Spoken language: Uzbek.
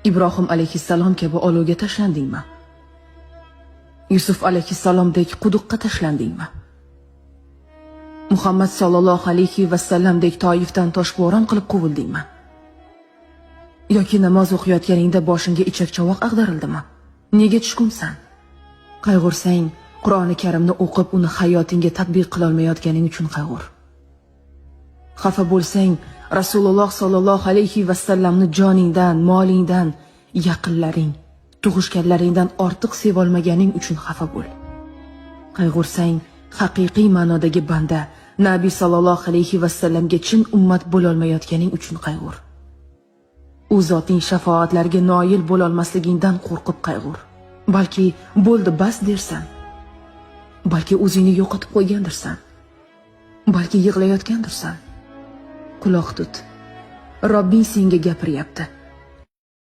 Ibrohim alayhissalom kabi olovga tashlandingmi? Yusuf alayhissalomdek quduqqa tashlandingmi? Muhammad sallallohu alayhi va sallamdek Toifdan toshbo'ron qilib quvildingmi? Yoki namoz o'qiyotganingda boshingga ichak-chovoq ag'darildimi? Nega tushkunsan? Qayg'ursang, Qur'oni Karimni o'qib, uni hayotingga tatbiq qila olmayotganing uchun qayg'ur. Xafa bo'lsang, Rasululloh sallallohu alayhi va sallamni joningdan, molingdan, yaqinlaring, tug'ishganlaringdan ortiq seva olmaganing uchun xafa bo'l. Qayg'ursang, haqiqiy ma'nodagi banda, Nabiy sallallohu alayhi va sallamga chin ummat bo'la olmayotganing uchun qayg'ur. U zotning shafoatlariga noil bo'la olmasligingdan qo'rqib qayg'ur. Balki bo'ldi bas dersan. Balki o'zingni yo'qotib qo'ygandirsan. Balki yig'layotgandirsan. Quloq tut. Robbing senga gapiryapti.